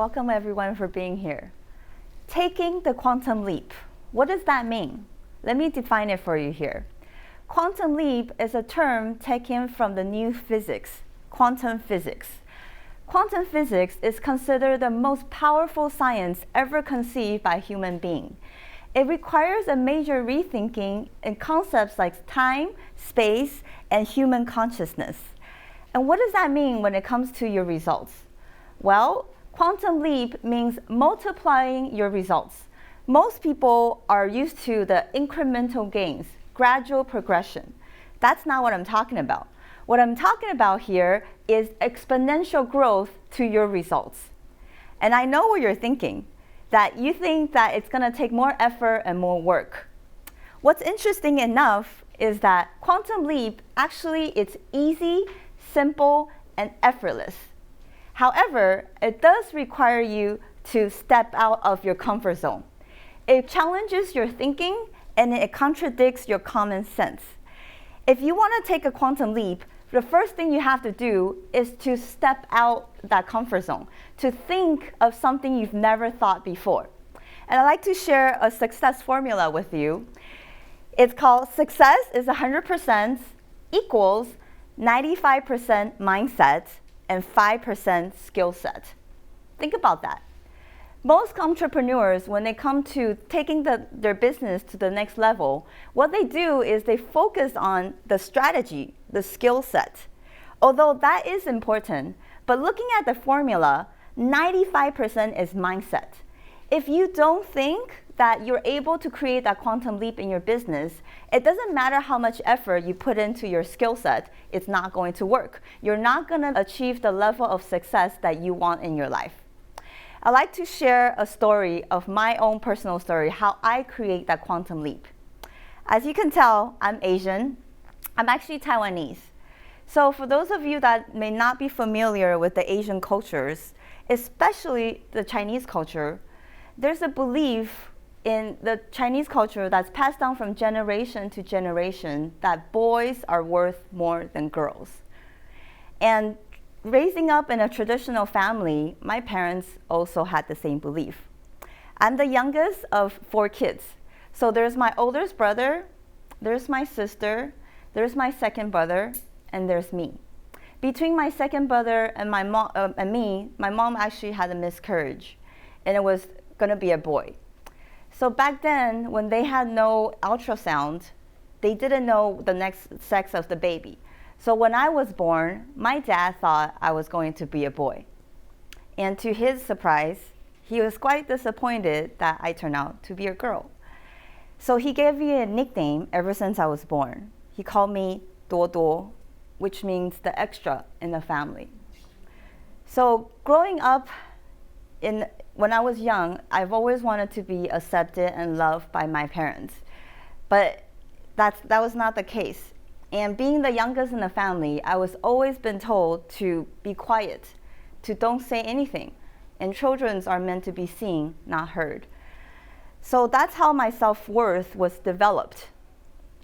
Welcome everyone for being here. Taking the quantum leap. What does that mean? Let me define it for you here. Quantum leap is a term taken from the new physics, quantum physics. Quantum physics is considered the most powerful science ever conceived by a human being. It requires a major rethinking in concepts like time, space, and human consciousness. And what does that mean when it comes to your results? Well, quantum leap means multiplying your results. Most people are used to the incremental gains, gradual progression. That's not what I'm talking about. What I'm talking about here is exponential growth to your results. And I know what you're thinking, that you think that it's going to take more effort and more work. What's interesting enough is that quantum leap actually it's easy, simple, and effortless. However, it does require you to step out of your comfort zone. It challenges your thinking and it contradicts your common sense. If you want to take a quantum leap, the first thing you have to do is to step out that comfort zone, to think of something you've never thought before. And I'd like to share a success formula with you. It's called success is 100% equals 95% mindset and 5% skill set. Think about that. Most entrepreneurs, when they come to taking their business to the next level, what they do is they focus on the strategy, the skill set. Although that is important, but looking at the formula, 95% is mindset. If you don't think that you're able to create that quantum leap in your business, it doesn't matter how much effort you put into your skill set, it's not going to work. You're not going to achieve the level of success that you want in your life. I'd like to share a story of my own personal story, how I create that quantum leap. As you can tell, I'm Asian. I'm actually Taiwanese. So for those of you that may not be familiar with the Asian cultures, especially the Chinese culture, there's a belief in the Chinese culture that's passed down from generation to generation that boys are worth more than girls. And raising up in a traditional family, my parents also had the same belief. I'm the youngest of 4 kids. So there's my oldest brother, there's my sister, there's my second brother, and there's me. Between my second brother and my mom actually had a miscarriage, and it was gonna be a boy. So back then, when they had no ultrasound, they didn't know the next sex of the baby. So when I was born, my dad thought I was going to be a boy. And to his surprise, he was quite disappointed that I turned out to be a girl. So he gave me a nickname ever since I was born. He called me Duo, which means the extra in the family. So growing up, when I was young, I've always wanted to be accepted and loved by my parents. But that was not the case. And being the youngest in the family, I was always been told to be quiet, to don't say anything. And children are meant to be seen, not heard. So that's how my self-worth was developed.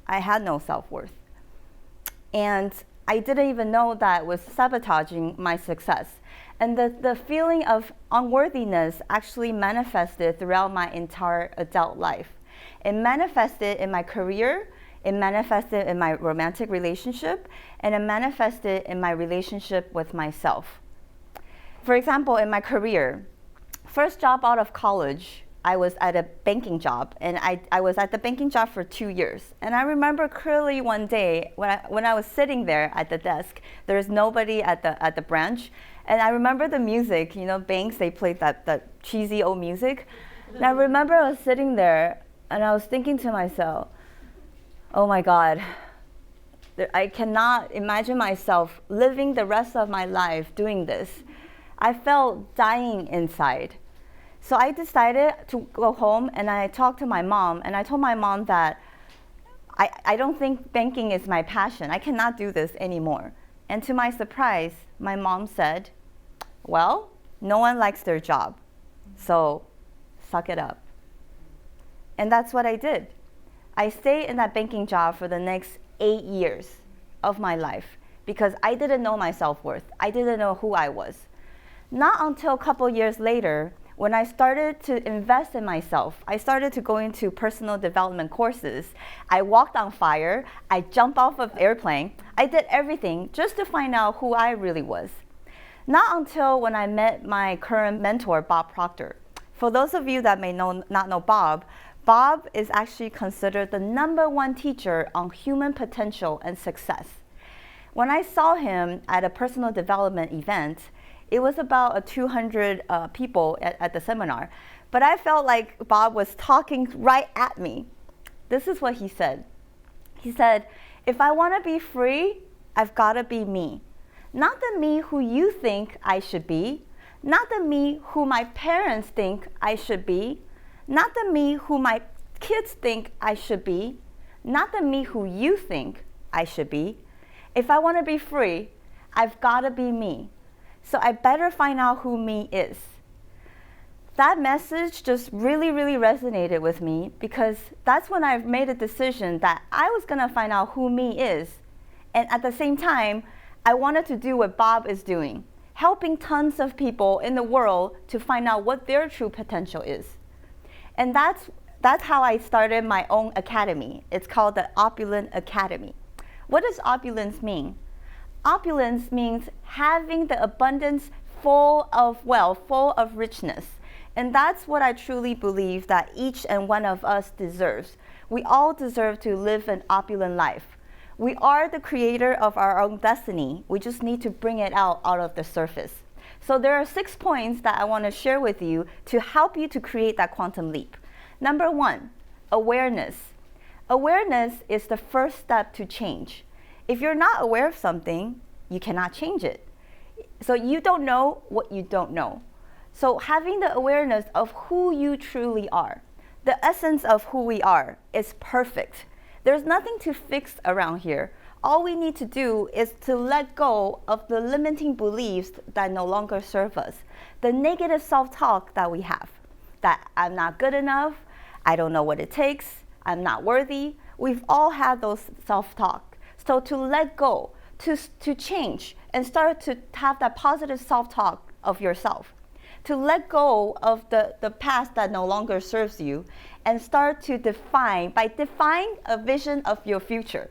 I had no self-worth. And I didn't even know that was sabotaging my success. And the feeling of unworthiness actually manifested throughout my entire adult life. It manifested in my career, it manifested in my romantic relationship, and it manifested in my relationship with myself. For example, in my career, first job out of college, I was at a banking job, and I was at the banking job for 2 years. And I remember clearly one day when I was sitting there at the desk, there was nobody at the branch, and I remember the music. You know, banks, they played that cheesy old music. And I remember I was sitting there, and I was thinking to myself, oh my God, I cannot imagine myself living the rest of my life doing this. I felt dying inside. So I decided to go home and I talked to my mom, and I told my mom that I don't think banking is my passion. I cannot do this anymore. And to my surprise, my mom said, well, no one likes their job, so suck it up. And that's what I did. I stayed in that banking job for the next 8 years of my life because I didn't know my self-worth. I didn't know who I was. Not until a couple years later, when I started to invest in myself, I started to go into personal development courses. I walked on fire, I jumped off of airplane, I did everything just to find out who I really was. Not until when I met my current mentor, Bob Proctor. For those of you that may not know Bob, Bob is actually considered the #1 teacher on human potential and success. When I saw him at a personal development event, it was about 200 people at the seminar, but I felt like Bob was talking right at me. This is what he said. He said, if I want to be free, I've got to be me. Not the me who you think I should be, not the me who my parents think I should be, not the me who my kids think I should be, not the me who you think I should be. If I want to be free, I've got to be me. So I better find out who me is. That message just really, really resonated with me because that's when I made a decision that I was going to find out who me is. And at the same time, I wanted to do what Bob is doing, helping tons of people in the world to find out what their true potential is. And that's how I started my own academy. It's called the Opulent Academy. What does opulence mean? Opulence means having the abundance full of wealth, full of richness. And that's what I truly believe that each and one of us deserves. We all deserve to live an opulent life. We are the creator of our own destiny. We just need to bring it out of the surface. So there are 6 points that I want to share with you to help you to create that quantum leap. Number 1, awareness. Awareness is the first step to change. If you're not aware of something, you cannot change it. So you don't know what you don't know. So having the awareness of who you truly are, the essence of who we are, is perfect. There's nothing to fix around here. All we need to do is to let go of the limiting beliefs that no longer serve us, the negative self-talk that we have, that I'm not good enough, I don't know what it takes, I'm not worthy. We've all had those self-talk. So to let go, to change and start to have that positive self-talk of yourself, to let go of the past that no longer serves you and start to define a vision of your future.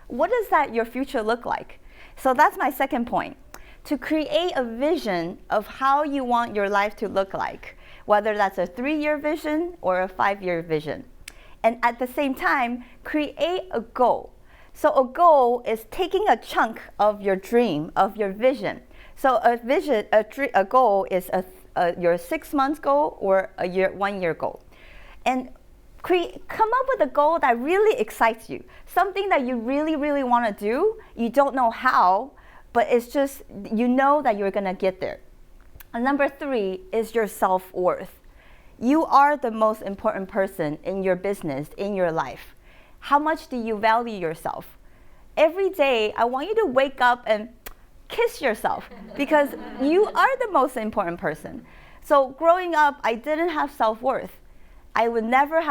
What does your future look like? So that's my second point. To create a vision of how you want your life to look like, whether that's a 3-year vision or a 5-year vision. And at the same time, create a goal. So a goal is taking a chunk of your dream, of your vision. So a goal is your 6 months goal or a 1 year goal. And come up with a goal that really excites you, something that you really, really want to do. You don't know how, but it's just, you know that you're going to get there. And number 3 is your self-worth. You are the most important person in your business, in your life. How much do you value yourself? Every day, I want you to wake up and kiss yourself because you are the most important person. So growing up, I didn't have self-worth. I would never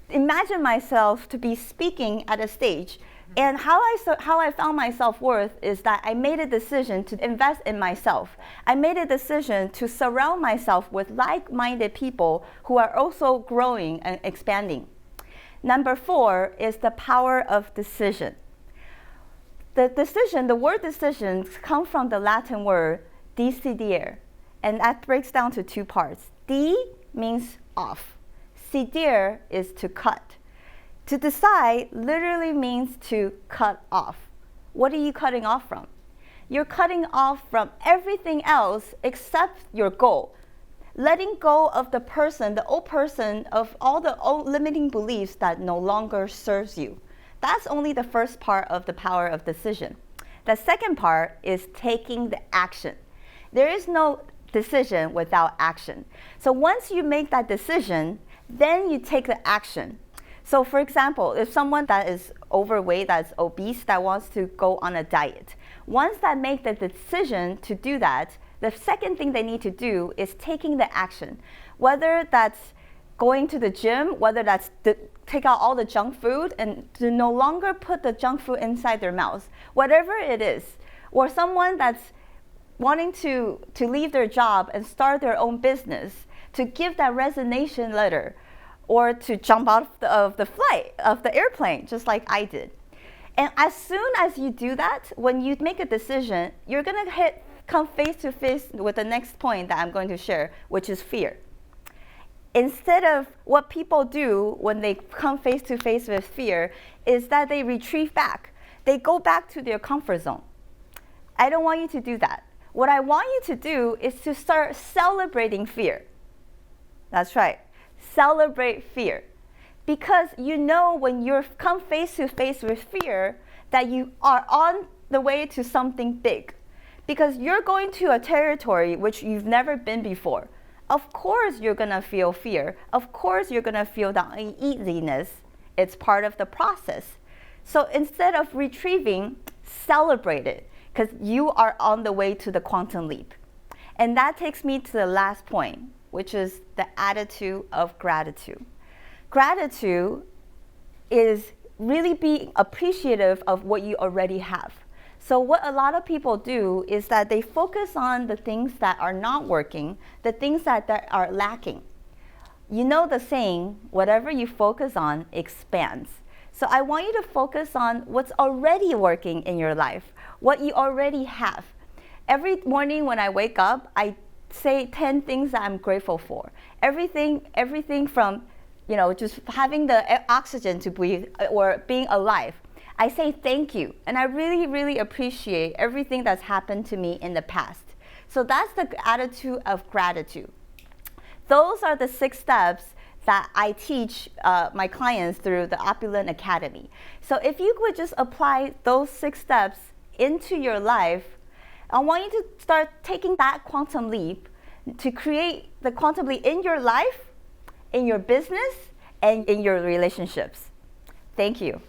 imagine myself to be speaking at a stage. And how I found my self-worth is that I made a decision to invest in myself. I made a decision to surround myself with like-minded people who are also growing and expanding. Number 4 is the power of decision. The word decision comes from the Latin word decidere, and that breaks down to 2 parts. D means off. Cidere is to cut. To decide literally means to cut off. What are you cutting off from? You're cutting off from everything else except your goal. Letting go of the old person, of all the old limiting beliefs that no longer serves you. That's only the first part of the power of decision. The second part is taking the action. There is no decision without action. So once you make that decision, then you take the action. So for example, if someone that is overweight, that's obese, that wants to go on a diet, once they make the decision to do that, the second thing they need to do is taking the action. Whether that's going to the gym, whether that's take out all the junk food and to no longer put the junk food inside their mouths, whatever it is. Or someone that's wanting to leave their job and start their own business, to give that resignation letter, or to jump out of the airplane, just like I did. And as soon as you do that, when you make a decision, you're going to come face to face with the next point that I'm going to share, which is fear. Instead of what people do when they come face to face with fear, is that they retreat back. They go back to their comfort zone. I don't want you to do that. What I want you to do is to start celebrating fear. That's right. Celebrate fear. Because you know when you come face to face with fear that you are on the way to something big. Because you're going to a territory which you've never been before. Of course you're going to feel fear. Of course you're going to feel the uneasiness. It's part of the process. So instead of retrieving, celebrate it. Because you are on the way to the quantum leap. And that takes me to the last point, which is the attitude of gratitude. Gratitude is really being appreciative of what you already have. So what a lot of people do is that they focus on the things that are not working, the things that are lacking. You know the saying, whatever you focus on expands. So I want you to focus on what's already working in your life, what you already have. Every morning when I wake up, I say 10 things that I'm grateful for. Everything from just having the oxygen to breathe or being alive. I say thank you, and I really, really appreciate everything that's happened to me in the past. So that's the attitude of gratitude. Those are the 6 steps that I teach my clients through the Opulent Academy. So if you could just apply those 6 steps into your life, I want you to start taking that quantum leap to create the quantum leap in your life, in your business, and in your relationships. Thank you.